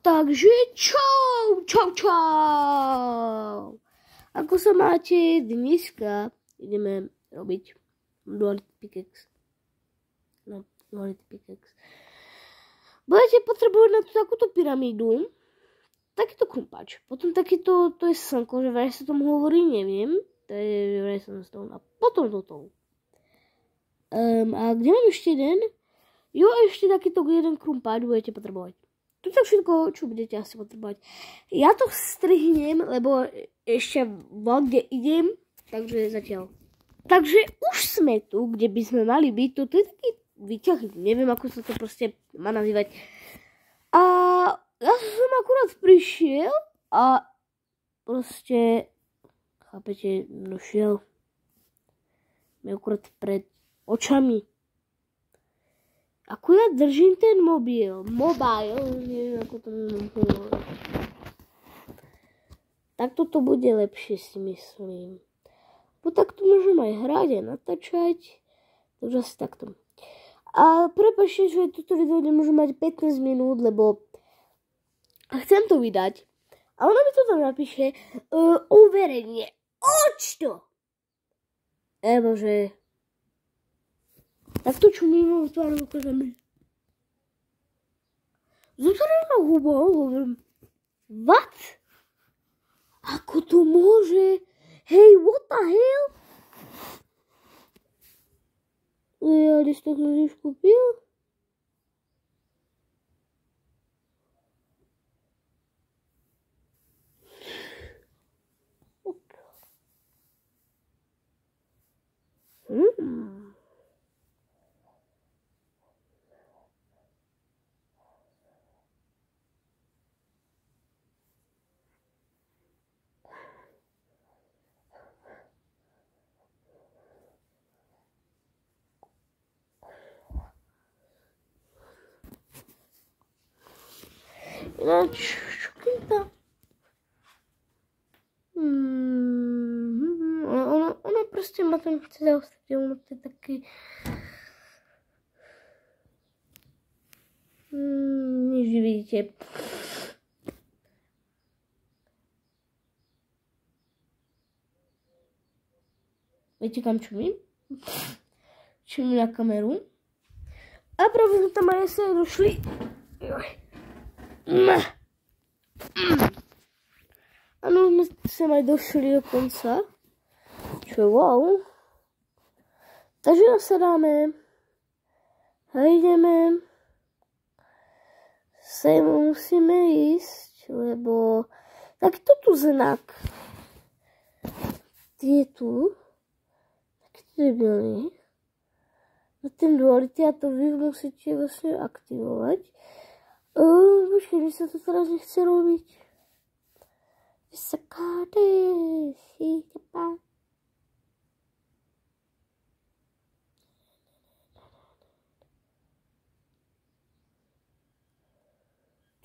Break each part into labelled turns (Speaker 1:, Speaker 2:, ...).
Speaker 1: Takže čau, čau, čau. Ako sa máte? Dneska ideme robiť duality pickaxe. No, duality pickaxe. Budete potrebovať na to takúto pyramídu, takýto krumpáč, potom takýto, to je slnko, že vraj sa tomu hovorí, neviem, to je vraj sandstone a potom toto. A kde mám ešte jeden? Jo, ešte takýto jeden krumpáč budete potrebovať. To je všetko, čo budete asi potrebovať. Ja to strihnem, lebo ešte kde idem, takže zatiaľ. Takže už sme tu, kde by sme mali byť. Toto je taký výťah, neviem, ako sa to proste má nazývať. A ja som akurát prišiel a proste, chápete, došiel mi akurát pred očami. Ako ja držím ten mobile, neviem, ako to môžem povedať. Tak toto bude lepšie, si myslím. Bo takto môžem aj hrať a natáčať. Takže asi takto. A prepáčte, že toto video nemôžem mať 15 minút, lebo chcem to vydať. A ona mi to tam napíše uverejne. Oč to! Bože. Tak to čo mimo tvárom ukážeme. Zotarená hubou, hovorím. What? Ako to môže? Hej, what the hell? Ja když tak než kúpil? Ináč, čukýta. Ono proste ma tam chce zaostať, ono to je taký... Nič vidíte. Viete kam čumím? Čumím na kameru. A práve sme tam aj sa došli. Áno, sme sem aj došli do konca. Čo je wow. Takže nasadáme. A ideme. Sem musíme ísť, lebo takýto tu znak. Je tu. Takýto debilný. Na ten duality a to vy musíte vlastne aktivovať. Počkej, mi sa to teraz nechce robiť. Vysakáde, si tepa.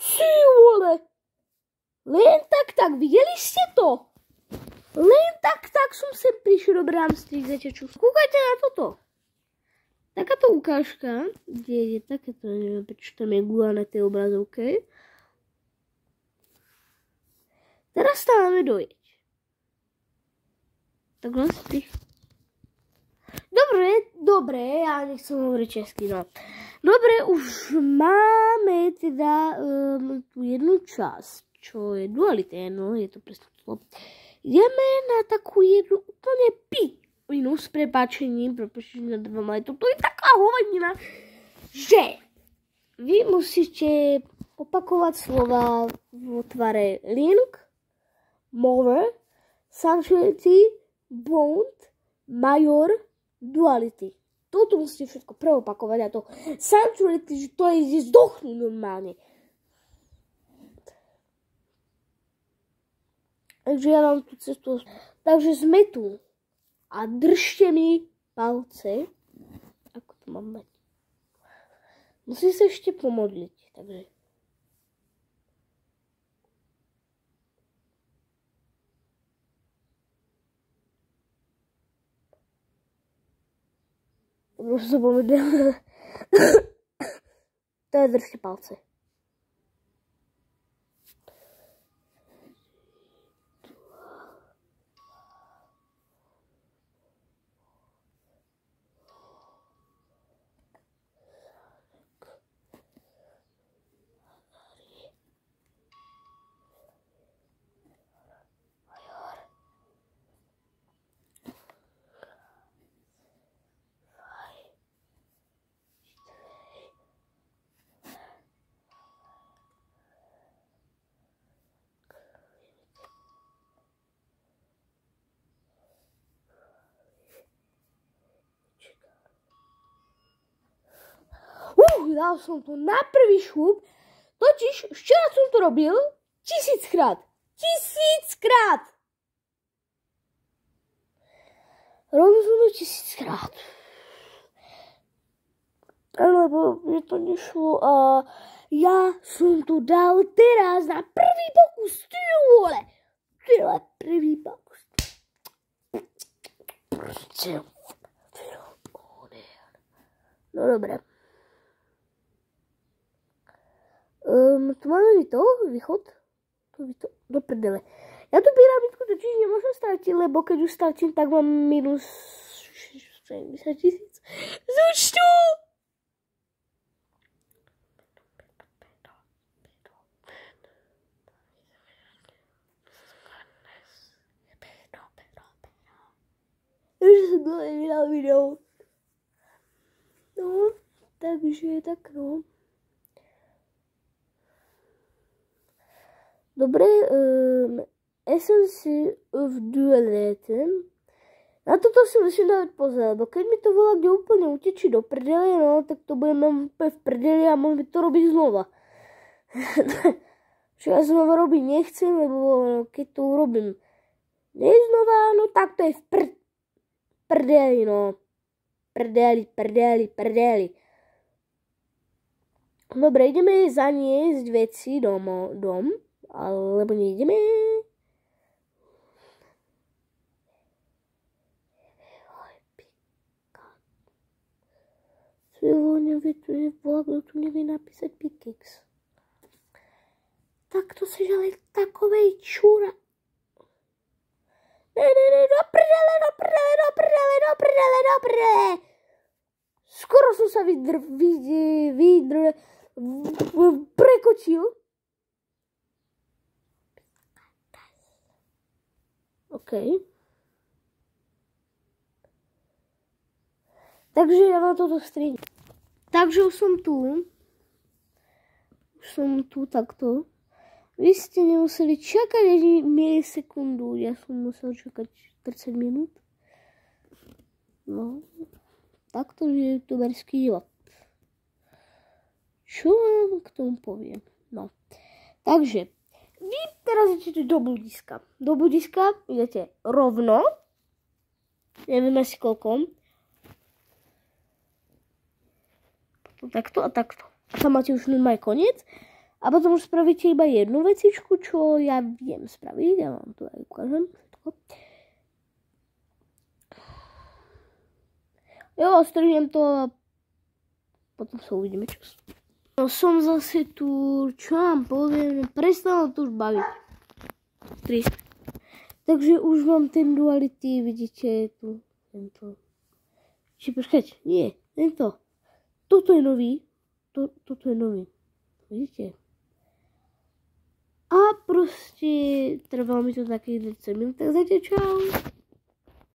Speaker 1: Ty vole! Len tak, videli ste to? Len tak som sem prišiel, dobré vám strihzete čo. Skúkajte na toto. Takáto ukážka, kde je takéto, neviem, prečo tam je gula na tej obrazovke. Teraz tam máme dojeť. Tak len strih. Dobre, ja nechcem hovoriť česky, no. Dobre, už máme teda tú jednu časť, čo je duality, no, je to presne to. Ideme na takú jednu úplne minus, s prepáčením, pretože nadrvom, ale toto je taká hovadina, že vy musíte opakovať slova vo tvare link, more, sanctuary, bond, major, duality. Toto musíte všetko preopakovať a to sanctuary, že to je zdochnúť normálne. Takže ja mám tú cestu. Takže sme tu. A držte mi palce. Ako to mám mať? Musím sa ešte pomodliť. Takže. Už sa pomodlil. To je držte palce. dal som to na prvý šup, totiž včera som to robil 1000krát. 1000krát! Robil som to 1000krát. Lebo mi to nešlo a ja som to dal teraz na prvý pokus. Ty vole! Prvý pokus. No dobré. Tu máme východ. Do prdele. Ja tú pyramidku totiž nemôžem stratiť, lebo keď už stratím, tak mám minus 70 000 z účtu. Už som dlho nevydal video. No, takže tak no. Dobre, Essence of Duality. Na toto si musím dávať pozor, lebo keď mi to volá, kde úplne utečí do prdele, no, tak to budem úplne v prdeli a môžem to robiť znova. Čo ja znova robiť nechcem, lebo keď to urobím neznova, no tak to je v prdeli, no. Prdeli. Dobre, ideme zaniesť veci dom. Alebo nejdeme. Co je voľne, tu je volá, kto tu nevie napísať pickaxe. Tak to si žali takovej čúra. Ne, do prdele. Skoro som sa prekočil. OK. Takže ja vám toto strihnem. Takže už som tu. Takto. Vy ste nemuseli čakať ani milisekundu. Ja som musel čakať 30 minút. No. Takto je youtuberský život. Čo vám k tomu poviem? No. Takže. Vy teraz idete do bludiska. Do bludiska idete rovno. Neviem asi koľko. Takto a takto. A tam máte už normálne koniec. A potom už spravíte iba jednu vecičku, čo ja viem spraviť. Ja vám to aj ukážem. Jo, strihnem to a potom sa uvidíme čas. No som zase tu, čo vám poviem, prestalo to už baviť. Trist. Takže už mám ten duality, vidíte tu, tento. Či počkať, nie, tento. Toto je nový, toto je nový, vidíte. A proste trvalo mi to takých 10 minút, tak zatiaľ čau.